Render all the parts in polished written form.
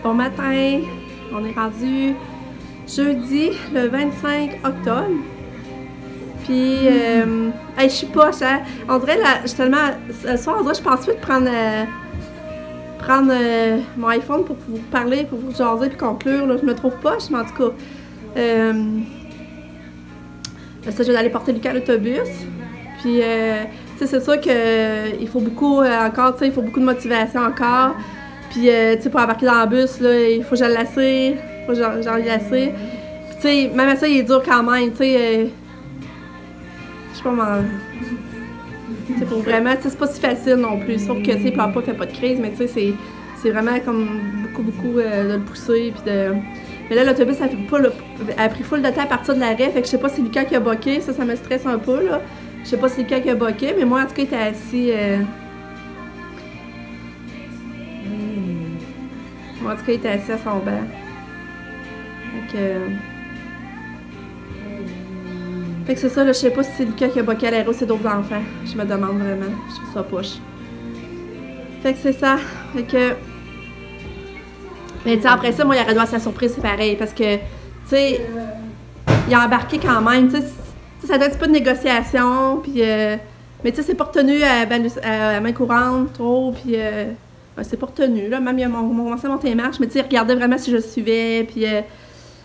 Bon matin, on est rendu jeudi le 25 octobre. Puis, je suis poche, hein? On dirait, là, je suis tellement. Ce soir, on dirait, je pense plus de prendre mon iPhone pour vous parler, pour vous jaser puis conclure. Là. Je me trouve poche, mais en tout cas. Ça, je vais aller porter Lucas à l'autobus. Puis, c'est sûr qu'il faut beaucoup encore, il faut beaucoup de motivation encore. Puis, pour embarquer dans le bus, là, il faut que je le lasse. Il faut que j'en lasse. Puis, même à ça, il est dur quand même, je sais pas comment. Faut vraiment, c'est pas si facile non plus. Sauf que, il pleure pas, il fait pas de crise, mais c'est vraiment comme beaucoup de le pousser. Puis de... Mais là, l'autobus a pris full de temps à partir de l'arrêt. Fait que je sais pas si c'est Lucas qui a boqué. Ça me stresse un peu, là. Je sais pas si c'est Lucas qui a boqué, mais moi, en tout cas, il était assis. Moi, en tout cas, il était assis à son banc. Fait que c'est ça, là, je sais pas si c'est Lucas qui a boqué à l'aéro ou c'est d'autres enfants. Je me demande vraiment. Je trouve ça poche. Fait que c'est ça. Fait que. Mais tu sais, après ça, moi, il aurait dû avoir sa surprise, c'est pareil. Parce que, tu sais, il a embarqué quand même. Tu sais, ça doit être un petit peu de négociation. Puis, mais tu sais, c'est pas retenu à main courante, trop. Puis, c'est pas retenu. Là, même, il a commencé à monter les marches. Mais tu sais, il regardait vraiment si je suivais. Puis,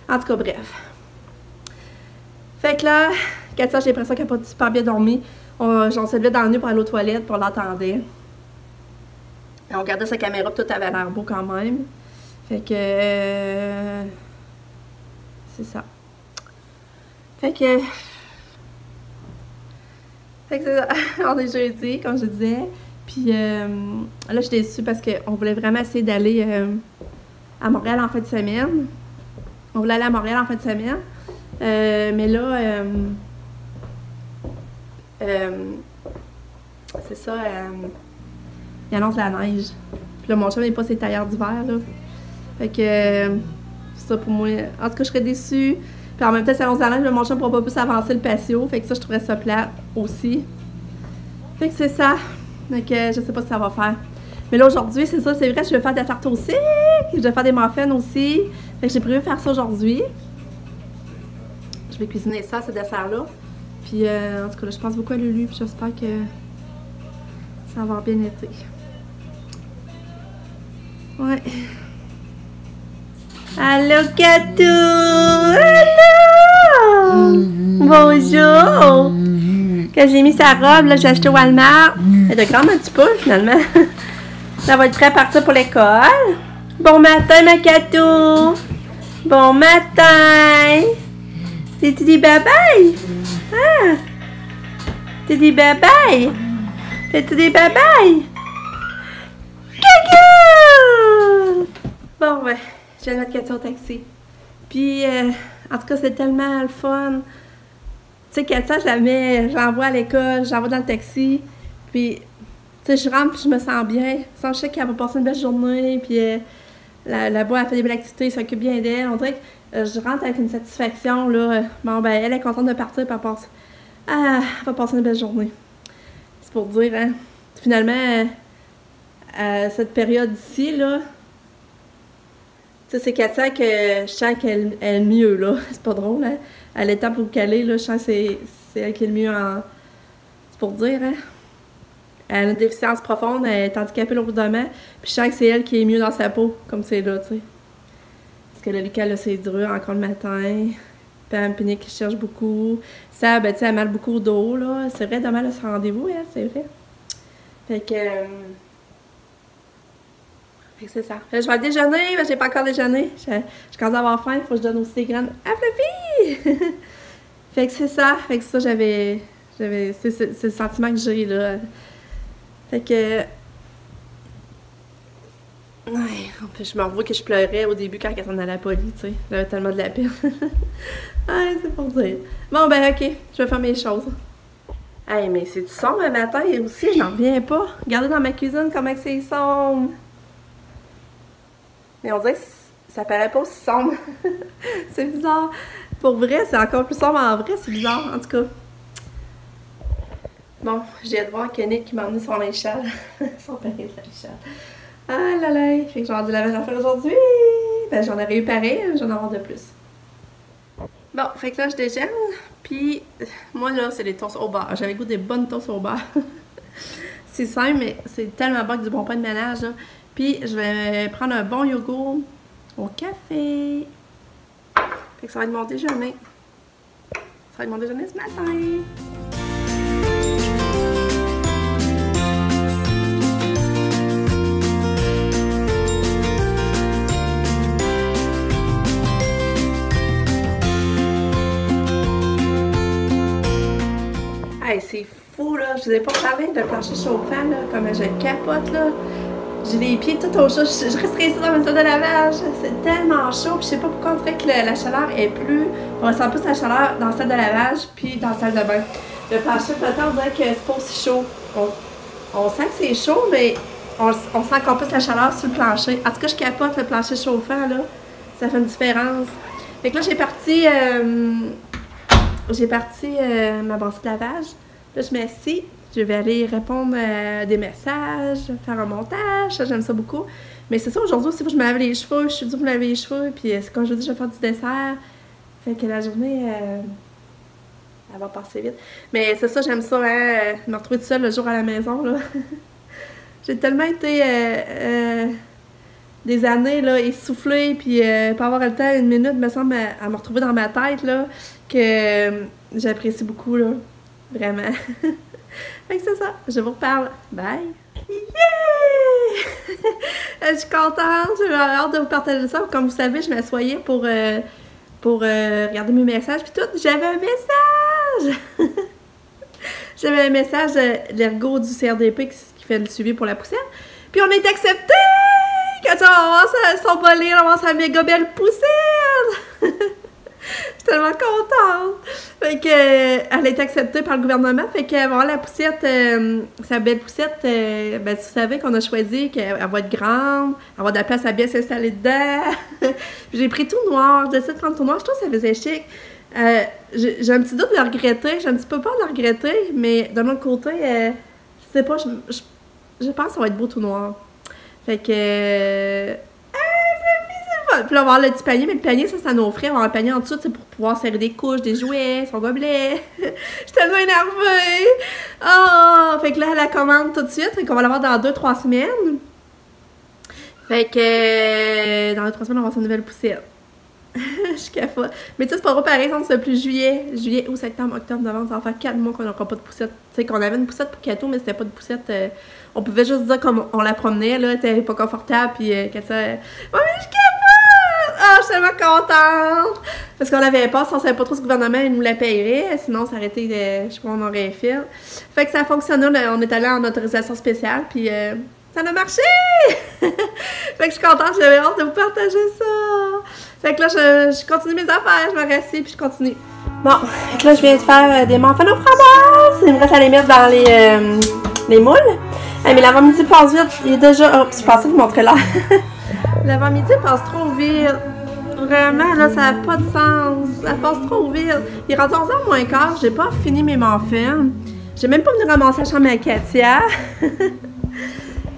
en tout cas, bref. Fait que là, Katia, j'ai l'impression qu'elle n'a pas super bien dormi. On s'est levé dans le nuit pour aller aux toilettes, puis on l'attendait. On regardait sa caméra, puis tout avait l'air beau quand même. Fait que... c'est ça. Fait que c'est ça. On est jeudi, comme je disais. Puis là, je suis déçue parce qu'on voulait vraiment essayer d'aller à Montréal en fin de semaine. On voulait aller à Montréal en fin de semaine. Mais là, c'est ça, il annonce la neige. Puis là, mon chum n'est pas ses tailleurs d'hiver, là. Fait que, c'est ça pour moi. En tout cas, je serais déçue. Puis en même temps, ça annonce la neige, mais mon chum ne pourra pas plus avancer le patio. Fait que ça, je trouverais ça plate aussi. Fait que c'est ça. Fait que, je sais pas si ça va faire. Mais là, aujourd'hui, c'est ça, c'est vrai, je vais faire de la tarte au sucre. Je vais faire des muffins aussi. Fait que j'ai prévu faire ça aujourd'hui. Je vais cuisiner ça, ce dessert-là. Puis, en tout cas, là, je pense beaucoup à Lulu, puis j'espère que ça va avoir bien été. Ouais. Allô, Katou! Allô! Bonjour! Quand j'ai mis sa robe, là, j'ai acheté au Walmart. Elle est de grande un petit peu, finalement. Ça va être prêt à partir pour l'école. Bon matin, ma Katou! Bon matin! T'es-tu dit bye-bye? Ah! T'es dit bye-bye? T'es-tu dit bye-bye? Coucou! Bon, ouais, je viens de mettre Katia au taxi. Puis, en tout cas, c'est tellement le fun. Tu sais, Katia, je l'envoie à l'école, je l'envoie dans le taxi. Puis, tu sais, je rentre puis je me sens bien. Sans je sais qu'elle va passer une belle journée. Puis, là-bas, elle fait des belles activités, elle s'occupe bien d'elle. On dirait que je rentre avec une satisfaction, là. Bon, ben, elle est contente de partir, puis elle va passer une belle journée. C'est pour dire, hein. Finalement, à cette période ici, là, tu sais, c'est Katia que je sens qu'elle est mieux, là. C'est pas drôle, hein. À l'étape où qu'elle est, là, je sens que c'est elle qui est le mieux en... C'est pour dire, hein. Elle a une déficience profonde, elle est handicapée lourdement, puis je sens que c'est elle qui est mieux dans sa peau, comme c'est là, tu sais. Parce que là, Lucas, là, c'est dur encore le matin. Pam, Pinique, qui cherche beaucoup. Ça, ben, tu sais, elle a mal beaucoup au dos, là. C'est vrai, demain, là, ce rendez-vous, hein, c'est vrai. Fait que c'est ça. Fait que je vais déjeuner, mais j'ai pas encore déjeuné. Je commence à avoir faim, il faut que je donne aussi des graines à Fluffy! Fait que c'est ça. Fait que ça, c'est le sentiment que j'ai, là. Fait que... Ouais, je me revois que je pleurais au début quand elle s'en allait à la police, tu sais. J'avais tellement de la peine. Ouais, c'est pour dire. Bon, ben, ok, je vais faire mes choses. Hey, mais c'est du sombre le matin et aussi, j'en reviens pas. Regardez dans ma cuisine comment c'est sombre. Mais on dirait que ça paraît pas aussi sombre. C'est bizarre. Pour vrai, c'est encore plus sombre en vrai, c'est bizarre, en tout cas. Bon, j'ai hâte de voir Kenny qui m'a emmené son linge sale. Son panier de linge sale. Ah là là! Fait que je vais avoir du lavage à faire aujourd'hui! Ben j'en aurais eu pareil, j'en ai avoir de plus. Bon, fait que là je dégèle, puis moi là c'est les toasts au beurre. J'avais le goût des bonnes toasts au beurre. C'est simple, mais c'est tellement bon avec du bon pain de ménage là. Puis je vais prendre un bon yogourt au café. Fait que ça va être mon déjeuner. Ça va être mon déjeuner ce matin. Hey, c'est fou là, je vous ai pas parlé de plancher chauffant là, comme je capote là. J'ai les pieds tout au chaud, je resterai ici dans ma salle de lavage. C'est tellement chaud, puis je sais pas pourquoi on dirait que la chaleur est plus. On ressent plus la chaleur dans la salle de lavage puis dans la salle de bain. Le plancher flottant, on dirait que c'est pas aussi chaud. On sent que c'est chaud, mais on sent encore plus la chaleur sur le plancher. En tout cas, je capote le plancher chauffant là. Ça fait une différence. Fait que là, j'ai parti ma basse de lavage. Là, je m'assis. Je vais aller répondre à des messages, faire un montage. Ça, j'aime ça beaucoup. Mais c'est ça, aujourd'hui aussi, il faut que je me lave les cheveux. Je suis due pour me laver les cheveux. Puis, c'est comme je vous dis, je vais faire du dessert. Fait que la journée, elle va passer vite. Mais c'est ça, j'aime ça, hein, me retrouver toute seule le jour à la maison, là. J'ai tellement été des années, là, essoufflée, puis pas avoir le temps, une minute, me semble, à me retrouver dans ma tête, là, que j'apprécie beaucoup, là. Vraiment. Fait que c'est ça. Je vous reparle. Bye! Yeah! Je suis contente. J'ai hâte de vous partager ça. Comme vous savez, je m'assoyais pour regarder mes messages. Puis tout, j'avais un message! J'avais un message de l'ergo du CRDP qui fait le suivi pour la poussière. Puis on est accepté! Quand on va voir son bolide, on va voir sa méga belle poussière! Je suis tellement contente! Fait que, elle a été acceptée par le gouvernement. Fait qu'elle va avoir la poussette, sa belle poussette, ben, vous savez qu'on a choisi qu'elle va être grande, avoir de la place à bien s'installer dedans. J'ai pris tout noir, j'ai décidé de prendre tout noir. Je trouve que ça faisait chic. J'ai un petit doute de le regretter, j'ai un petit peu peur de le regretter, mais d'un autre côté, je sais pas, je pense que ça va être beau tout noir. Fait que. Puis là, on va avoir le petit panier, mais le panier, ça, c'est à nos frais. On va avoir un panier en dessous, pour pouvoir serrer des couches, des jouets, son gobelet. Je suis tellement énervée! Oh! Fait que là, elle la commande tout de suite. Fait qu'on va l'avoir dans 2-3 semaines. Fait que dans 2-3 semaines, on va avoir sa nouvelle poussette. Je capote. Mais tu sais, c'est pas trop pareil, c'est plus juillet, août, septembre, octobre, novembre. Ça va faire 4 mois qu'on n'aura pas de poussette. Tu sais, qu'on avait une poussette pour Kato, mais c'était pas de poussette. On pouvait juste dire comme on la promenait, là, elle était pas confortable, puis que ça. Ouais, mais je capote! Ah, je suis tellement contente! Parce qu'on l'avait pas, si on savait pas trop ce gouvernement, il nous la payerait. Sinon, ça aurait été, je sais pas, on aurait fait. Fait que ça a fonctionné, on est allé en autorisation spéciale, puis ça a marché! Fait que je suis contente, j'avais hâte de vous partager ça! Fait que là, je continue mes affaires, je me rassis, puis je continue. Bon, fait que là, je viens de faire des muffins aux framboises! Il me reste à les mettre dans les moules. Hey, mais l'avant-midi passe vite, il est déjà... Oh, je pensais vous montrer là. L'avant-midi passe trop vite. Vraiment, là, ça n'a pas de sens. Ça passe trop vite. Il est rendu 11h moins quart, j'ai pas fini mes muffins. J'ai même pas venu ramasser la chambre à Katia.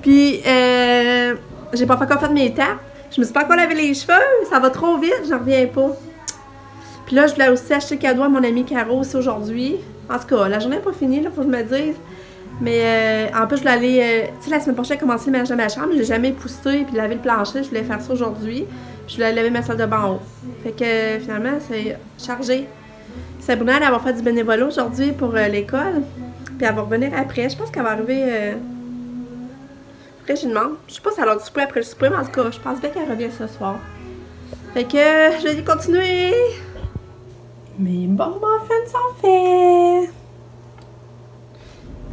Puis, j'ai pas encore fait mes tartes. Je me suis pas encore lavé les cheveux. Ça va trop vite, j'en reviens pas. Puis là, je voulais aussi acheter cadeau à mon amie Caro aussi aujourd'hui. En tout cas, la journée n'est pas finie, là, faut que je me dise. Mais en plus, je voulais aller... tu sais, la semaine prochaine, commencer le ménage de ma chambre. Je l'ai jamais époussé puis laver le plancher. Je voulais faire ça aujourd'hui. Je voulais laver ma salle de bain en haut. Fait que finalement, c'est chargé. Sabrina, elle va faire du bénévolat aujourd'hui pour l'école. Puis elle va revenir après. Je pense qu'elle va arriver... Après, je lui demande. Je sais pas si elle a du souper après le souper, mais en tout cas, je pense bien qu'elle revient ce soir. Fait que je vais continuer. Mes bons muffins sont faits.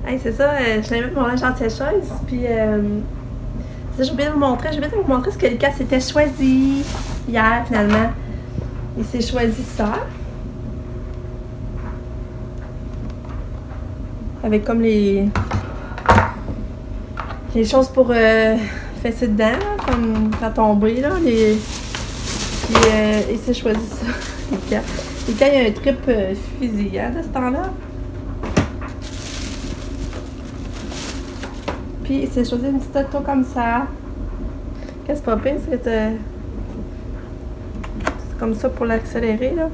Hey, c'est ça, je l'ai mis mon linge en sécheuse, puis j'ai oublié de vous montrer, ce que Lucas s'était choisi hier, finalement. Il s'est choisi ça. Avec comme les choses pour fesser dedans, là, comme faire tomber, là, puis il s'est choisi ça, Lucas. Lucas, il y a un trip fusillant de ce temps-là. Puis il s'est choisi une petite auto comme ça. Qu'est-ce que c'est pas pire, c'est comme ça pour l'accélérer, là.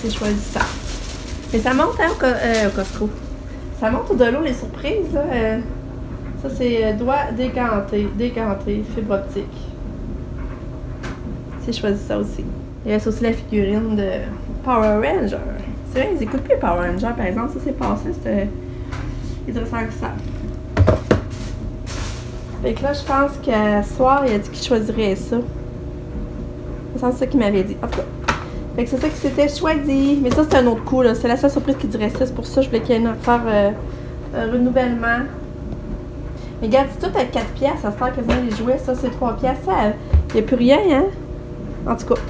J'ai choisi ça. Et ça monte, hein, au Costco. Ça monte au delà, les surprises, là. Ça, c'est doigt déganté, fibre optique. J'ai choisi ça aussi. Il reste aussi la figurine de Power Ranger. C'est vrai, ils écoutent plus Power Ranger, par exemple. Ça, c'est passé, c'était intéressant que ça. Fait que là, je pense qu'à soir, il a dit qu'il choisirait ça. C'est ça qu'il m'avait dit. En tout cas. Fait que c'est ça qui s'était choisi. Mais ça, c'est un autre coup, là. C'est la seule surprise qui dirait ça. C'est pour ça que je voulais qu'il y ait faire un renouvellement. Mais regarde, c'est tout à 4 piastres. Ça se sert quasiment les jouets. Ça, c'est 3 piastres. Il n'y a plus rien, hein? En tout cas.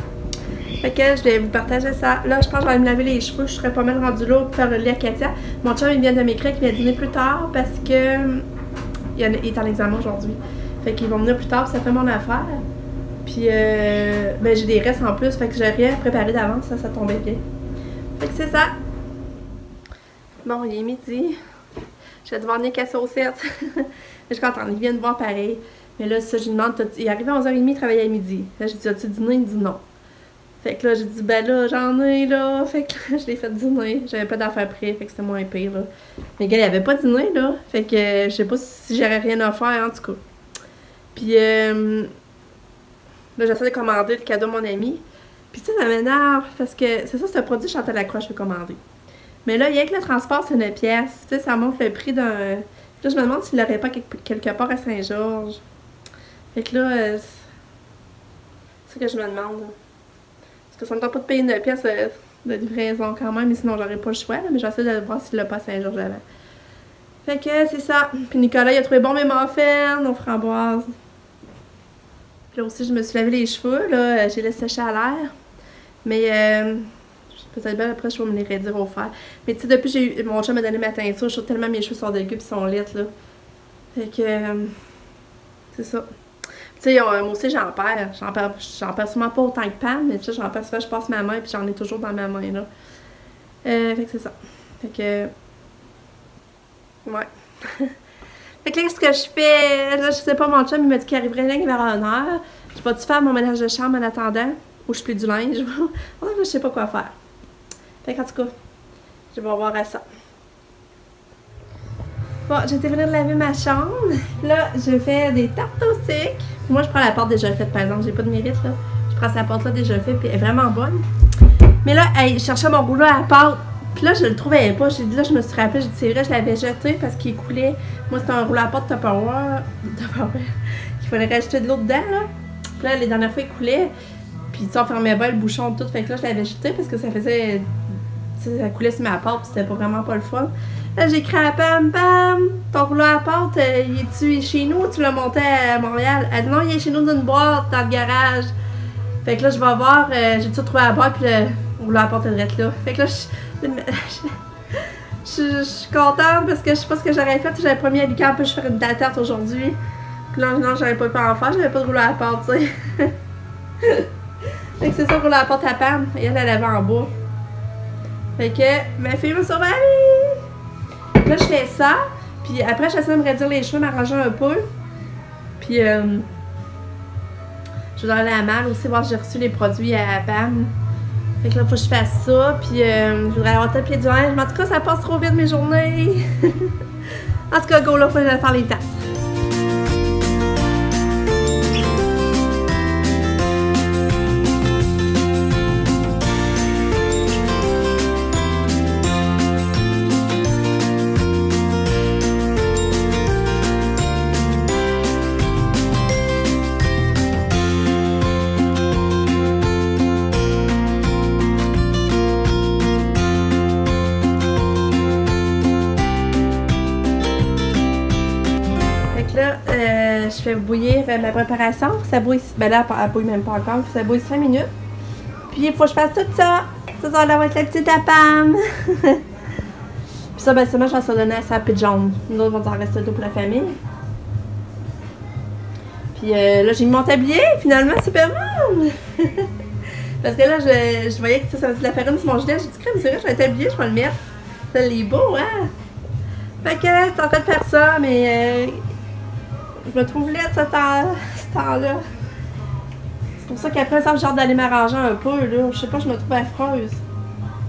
Fait que je vais vous partager ça. Là, je pense que je vais aller me laver les cheveux. Je serais pas mal rendue là pour faire le lit à Katia. Mon chum, il vient de m'écrire qu'il va dîner plus tard parce que il est en examen aujourd'hui. Fait qu'ils vont venir plus tard, ça fait mon affaire. Puis, ben, j'ai des restes en plus, fait que j'ai rien préparé d'avance, ça tombait bien. Fait que c'est ça. Bon, il est midi. Je vais devoir venir casser aux 7. Je suis contente, il vient de voir pareil. Mais là, ça, je lui demande, il est arrivé à 11h30, il travaillait à midi. Là, j'ai dit, as-tu dîné? Il me dit non. Fait que là, j'ai dit, ben là, j'en ai, là. Fait que là, je l'ai fait dîner. J'avais pas d'affaires prêtes, fait que c'était moins pire, là. Mais gars, il avait pas dîné, là. Fait que je sais pas si j'aurais rien à faire, en tout cas. Puis, là, j'essaie de commander le cadeau à mon ami. Puis ça m'énerve, parce que c'est ça, c'est un produit Chantal Lacroix que je veux commander. Mais là, il y a que le transport, c'est 9 pièce. Tu sais, ça monte le prix d'un... Là, je me demande s'il l'aurait pas quelque part à Saint-Georges. Fait que là, c'est ce que je me demande, là. Parce que ça me tente pas de payer 9 pièces de livraison quand même, mais sinon j'aurais pas le choix, là, mais j'essaie de voir s'il l'a pas à Saint-Georges avant. Fait que c'est ça. Puis Nicolas, il a trouvé bon mes muffins aux framboises. Puis là aussi, je me suis lavé les cheveux, là, j'ai laissé sécher à l'air. Mais peut-être bien après, je vais me les raidir au fer. Mais tu sais, depuis que mon chat m'a donné ma teinture, je trouve tellement mes cheveux sont dégueux et sont laides, là. Fait que c'est ça. Tu sais, moi aussi, j'en perds. J'en perds sûrement pas autant que Pam, mais tu sais, j'en perds souvent, je passe ma main, puis j'en ai toujours dans ma main, là. Fait que c'est ça. Fait que... Ouais. Fait que là, ce que je fais... Là, je sais pas, mon chum, il m'a dit qu'il arriverait là vers 1h. Je vais-tu faire mon ménage de chambre en attendant? Ou je plie du linge? Je sais pas quoi faire. Fait qu'en tout cas, je vais voir à ça. Bon, j'ai été venir laver ma chambre. Là, je fais des tartes au sucre. Moi, je prends la pâte déjà faite, par exemple. J'ai pas de mérite, là. Je prends cette pâte-là déjà faite, puis elle est vraiment bonne. Mais là, je cherchais mon rouleau à pâte. Puis là, je le trouvais pas. J'ai dit, là, je me suis rappelé, j'ai dit, c'est vrai, je l'avais jeté parce qu'il coulait. Moi, c'était un rouleau à pâte Tupperware. Qu'il fallait rajouter de l'eau dedans, là. Puis là, les dernières fois, il coulait. Puis, tu sais, on fermait bien le bouchon tout. Fait que là, je l'avais jeté parce que ça faisait... Tu sais, ça coulait sur ma pâte, puis c'était vraiment pas le fun. Là, j'ai écrit à Pam, ton rouleau à pâte, il est-tu chez nous ou tu l'as monté à Montréal? Elle dit non, il est chez nous dans une boîte, dans le garage. Fait que là, je vais voir, j'ai tout trouvé à la boîte, puis le rouleau à pâte est direct là. Fait que là, je suis contente parce que je sais pas ce que j'aurais fait. J'avais promis à Lucas, puis je ferais de la tarte aujourd'hui. Puis là, non, j'avais pas pu en faire, j'avais pas de rouleau à pâte, tu sais. Fait que c'est ça, le rouleau à pâte à Pam, et elle avait en bas. Fait que ma fille m'a sauvé. Là, je fais ça, puis après, j'essaie de me raidir les cheveux, m'arranger un peu. Puis, je vais aller à la malle aussi, voir si j'ai reçu les produits à Pam. Fait que là, faut que je fasse ça, puis je voudrais avoir le pied du linge. Mais en tout cas, ça passe trop vite mes journées. En tout cas, go, là, faut que j'aille faire les tasses. Je fais bouillir ma préparation. Ça bouille, ben là, elle bouille même pas encore. Ça bouille 5 minutes. Puis il faut que je fasse tout ça. Ça va être la petite à Pam. Puis ça, ben seulement, je vais se donner à sa petite jaune. Nous autres, on va en rester tout pour la famille. Puis là, j'ai mis mon tablier. Finalement, c'est pas bon. Parce que là, je voyais que ça faisait de la farine sur mon gilet. J'ai dit, crème, c'est vrai, j'ai un tablier, je vais le mettre. Ça l'est beau, hein? Fait que je suis en train de faire ça, mais je me trouve laide ce temps-là. C'est pour ça qu'après ça, j'ai hâte d'aller m'arranger un peu, là. Je sais pas, je me trouve affreuse.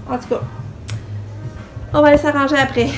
En tout cas, on va aller s'arranger après.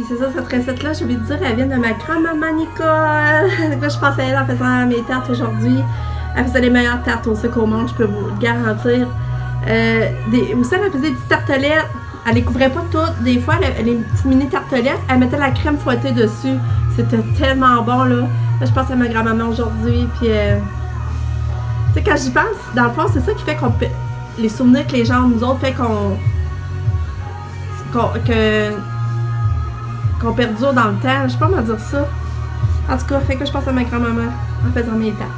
C'est ça, cette recette-là, j'ai oublié de dire, elle vient de ma grand-maman Nicole. Donc là, je pense à elle en faisant mes tartes aujourd'hui. Elle faisait les meilleures tartes au sucre au monde, je peux vous le garantir. Aussi, elle faisait des petites tartelettes. Elle les couvrait pas toutes. Des fois, les petites mini tartelettes, elle mettait la crème fouettée dessus. C'était tellement bon, là. Là, je pense à ma grand-maman aujourd'hui. Puis, tu sais, quand j'y pense, dans le fond, c'est ça qui fait qu'on... Les souvenirs que les gens, nous autres, fait qu'on perdure dans le temps. Je sais pas comment dire ça. En tout cas, fait que je pense à ma grand-maman en faisant mes tartes.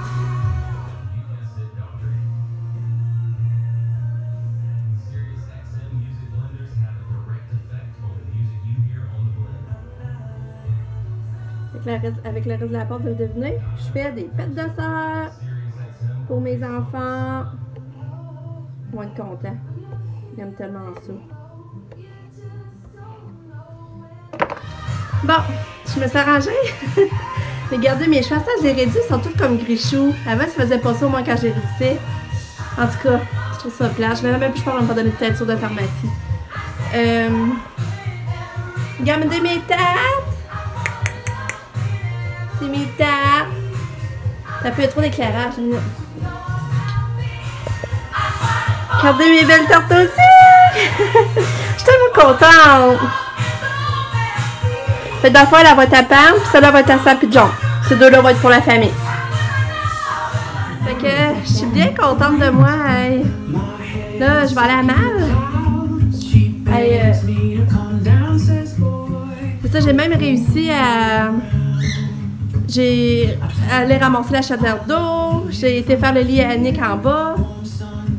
Avec le reste de la pâte, vous avez deviné, je fais des pâtes de sœur pour mes enfants. Ils vont être contents. Ils aiment tellement ça. Bon, je me suis arrangée. Regardez, mes cheveux, ça, je les réduis, ils sont tous comme grichou. Avant, ça faisait pas ça, moi, quand j'ai réduit. En tout cas, je trouve ça plat. Je vais même plus parler de me donner de teinture de pharmacie. Regardez mes tartes. C'est mes tartes. Ça peut être trop d'éclairage. Regardez mes belles tartes aussi. Je suis tellement contente. Fait dans le fond, elle va être à Pam, puis celle-là va être à Sam puis John. Ces deux-là vont être pour la famille. Fait que je suis bien contente de moi. Hey. Là, je vais aller à Mal. Hey, c'est ça, j'ai même réussi à... J'ai allé ramasser la chaudière d'eau. J'ai été faire le lit à Annick en bas.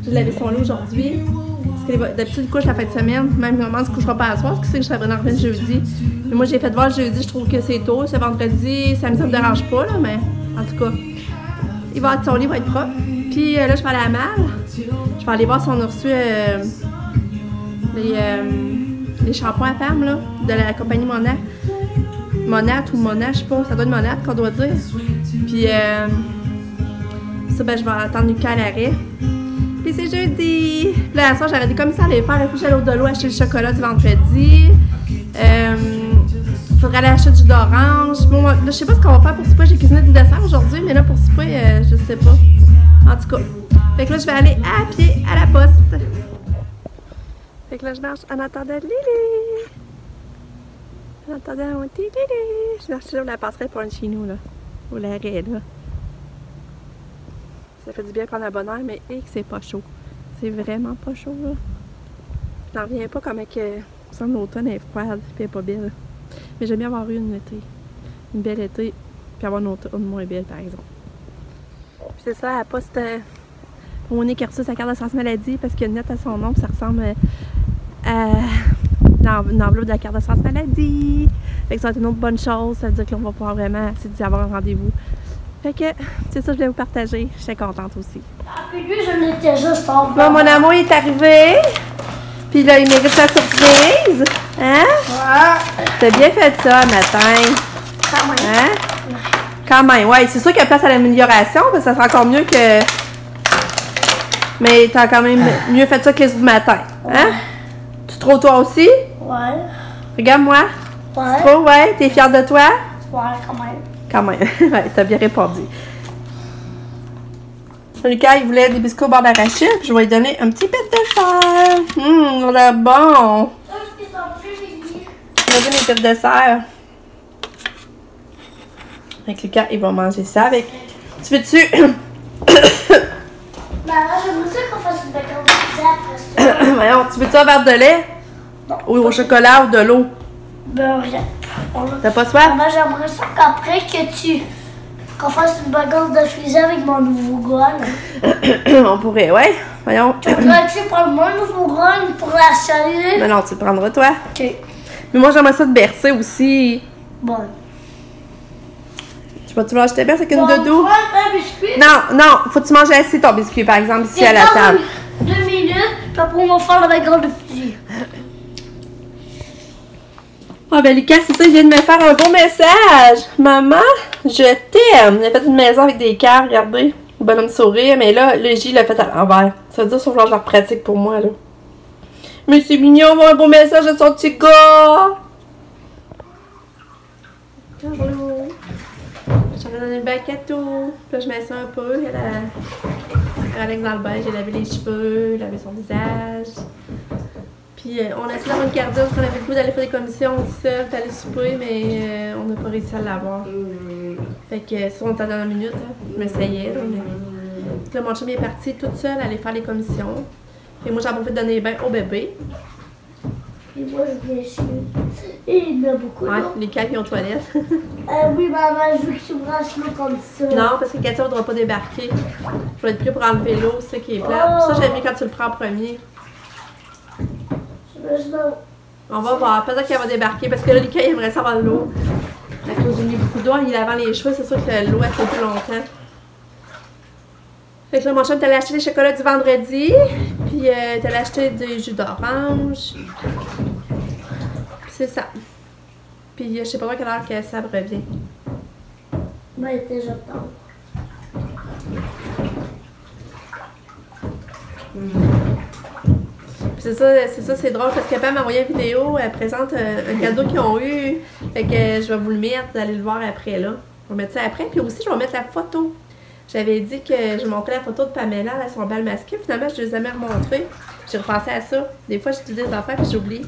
J'ai lavé son lit aujourd'hui. Parce que d'habitude, il couche la fin de semaine. Même maman ne se couchera pas à soir, parce que c'est que je serais vraiment jeudi. Mais moi, j'ai fait voir jeudi, je trouve que c'est tôt. C'est vendredi, samedi, ça me dérange pas, là, mais en tout cas, il va être, son lit va être propre. Puis là, je vais aller à Mal. Je vais aller voir si on a reçu les shampoings à femme, là, de la compagnie Monat. Monat ou Monat, je sais pas, ça doit être Monat qu'on doit dire. Puis ça, ben, je vais attendre Lucas à l'arrêt. Puis c'est jeudi. Puis là, à soir, j'aurais dit comme ça allait faire. Puis j'allais au de l'eau acheter le chocolat du vendredi. Il faudrait aller acheter du jus d'orange. Bon, là, je sais pas ce qu'on va faire pour souper. J'ai cuisiné du dessert aujourd'hui, mais là, pour souper, je sais pas. En tout cas. Fait que là, je vais aller à pied à la poste. Fait que là, je marche en attendant Lily. En attendant mon petit Lily. Je marche sur la passerelle pour un chez nous, là. Au l'arrêt, là. Ça fait du bien prendre la bonne heure, mais que c'est pas chaud. C'est vraiment pas chaud, là. Je n'en reviens pas comme que l'automne est froide et elle est pas belle. Mais j'aime bien avoir eu une été. Une belle été, puis avoir une automne moins belle, par exemple. Puis c'est ça, à la poste, pour mon nez qui a reçu sa carte d'assurance maladie, parce qu'il y a une lettre à son nom, ça ressemble à une enveloppe de la carte d'assurance maladie. Fait que ça va être une autre bonne chose, ça veut dire que l'on va pouvoir vraiment essayer d'y avoir un rendez-vous. Fait que, c'est ça que je voulais vous partager. J'étais contente aussi. Ah, puis lui, je l'étais juste en bas. Bon, mon amour est arrivé. Puis là, il mérite sa surprise. Hein? Ouais. T'as bien fait ça, matin. Quand même. Hein? Quand même, ouais. C'est sûr qu'il y a place à l'amélioration, parce que ça sera encore mieux que... Mais t'as quand même mieux fait ça que les autres matins. Hein? Ouais. Tu trouves toi aussi? Ouais. Regarde-moi. Ouais. Tu trouves, ouais? T'es fière de toi? Ouais, quand même. Quand même. Ouais, t'as bien répondu. Lucas, il voulait des biscuits au beurre d'arachide. Je vais lui donner un petit pet de fer. On a bon. mangé mes petites desserts. Avec Lucas, il va manger ça avec. Tu veux-tu? Maman, j'aimerais ça qu'on fasse une bacon de pizza après ça. Voyons, tu veux-tu un verre de lait? Non. Ou au chocolat ou de l'eau? Ben, rien. T'as pas soif? Maman, j'aimerais ça qu'après qu'on fasse une bagarre de pizza avec mon nouveau gun. On pourrait, ouais. Voyons. Voudrais-tu prendre mon nouveau gun pour la saluer? Mais non, tu le prendras, toi. Ok. Mais moi, j'aimerais ça te bercer aussi. Bon. Tu vas-tu manger tes berces avec une On va doudou? prendre un biscuit. Non, non, faut que tu manges assis ton biscuit, par exemple, ici à la table. 2 minutes, puis après on va faire la bagarre de pizza. Ah ben Lucas, c'est ça, il vient de me faire un beau message. Maman, je t'aime. Il a fait une maison avec des cœurs, regardez. Le bonhomme sourire, mais là, le J l'a fait à l'envers. Ça veut dire qu'il faut que je leur pratique pour moi, là. Mais c'est mignon, on voit un beau message de son petit gars. Carlo. J'en ai donné le bac à tout. Puis là, je mets ça un peu. Il y a Alex dans le bain, j'ai lavé les cheveux, lavé son visage. Puis on a essayé d'avoir une cardio parce qu'on avait le goût d'aller faire des commissions tout seul, d'aller souper, mais on n'a pas réussi à l'avoir. Fait que ça, on était à la dernière minute, hein. Je m'essayais. Là, mon chum est parti toute seule aller faire les commissions. Et moi, j'ai profité de donner les bains au bébé. Et moi, je viens chier. Et il y en a beaucoup. Ouais, les câbles qui ont toilette. Oui, maman, je veux que tu brasses l'eau comme ça. Non, parce que Katia ne voudra pas débarquer. Je vais être prêt pour enlever l'eau, c'est ça qui est plat. Ça, j'aime mieux quand tu le prends en premier. On va voir, peut-être qu'elle va débarquer parce que là, Lucas, il aimerait ça avoir de l'eau. À cause j'ai mis beaucoup d'eau, il lavant les cheveux, c'est sûr que l'eau, elle fait plus longtemps. Fait que là, mon chum, t'allais acheter les chocolats du vendredi, puis t'allais acheter des jus d'orange. C'est ça. Puis je sais pas à quelle heure que ça revient. Ben, il était déjà tard. C'est ça, c'est drôle parce que Pam m'a envoyé une vidéo, elle présente un cadeau qu'ils ont eu. Fait que je vais vous le mettre, vous allez le voir après là. Je vais mettre ça après, puis aussi je vais mettre la photo. J'avais dit que je montrais la photo de Pamela à son bal masqué, finalement je ne les ai jamais remontrées. J'ai repensé à ça. Des fois je dis des affaires puis j'oublie.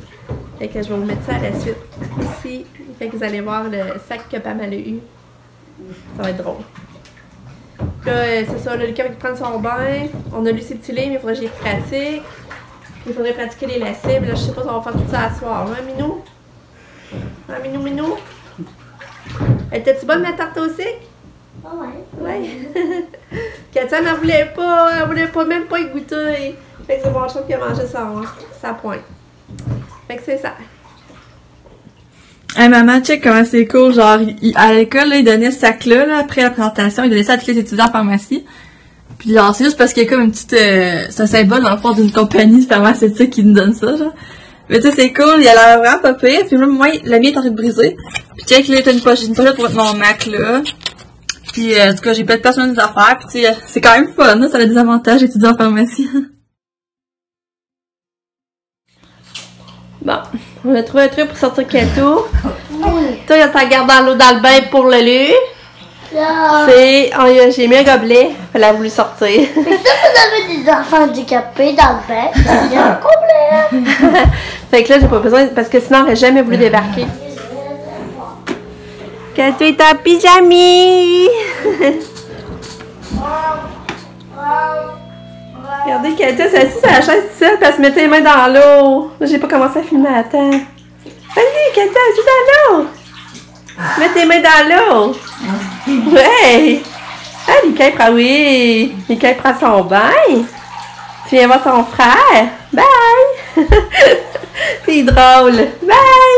Fait que je vais vous mettre ça à la suite. Ici, fait que vous allez voir le sac que Pamela a eu. Ça va être drôle. Là, c'est ça, là, Lucas va prendre son bain. On a lu ses petits livres, mais il faudrait que j'y pratique. Il faudrait pratiquer les lacets, mais là, je sais pas si on va faire tout ça à soir. Hein, Minou? Hein, Minou? Était-tu bonne, ma tarte au sucre? Ah ouais. Ouais. Katia n'en voulait pas. Elle voulait pas, même pas y goûter. Fait que c'est mon chum qui a mangé sa pointe. Fait que c'est ça. Hey maman, check comment c'est cool. Genre, à l'école, là, il donnait ce sac-là, là, après la présentation, il donnait ça à tous les étudiants en pharmacie. Puis genre, c'est juste parce qu'il y a comme une petite... c'est un symbole dans le fond d'une compagnie pharmaceutique qui nous donne ça, genre. Mais tu sais, c'est cool, il a l'air vraiment pas pire. Puis même moi, la mienne est en train de briser. Puis check, là, t'as une pochette pour mettre mon Mac, là. Puis en tout cas, j'ai pas de personne des affaires. Puis tu sais, c'est quand même fun, là, ça a des avantages d'étudier en pharmacie. Bon, on a trouvé un truc pour sortir Kato. Oui. Toi, il y a ta garde dans l'eau dans le bain pour le lu. Là. C'est... oh, j'ai mis un gobelet. Elle a voulu sortir. Mais si vous avez des enfants handicapés dans le bain, il y a un problème. Fait que là, j'ai pas besoin, parce que sinon, elle aurait jamais voulu débarquer. Kato est en pyjami. Regardez, Kato s'est assise à la chaise toute seule, puis elle se mettait les mains dans l'eau. Là, j'ai pas commencé à filmer à temps. Vas-y, Kato, joue dans l'eau. Mets tes mains dans l'eau. Ouais. Ah, Lucas prend, oui. Lucas prend son bain. Tu viens voir ton frère. Bye. C'est drôle. Bye.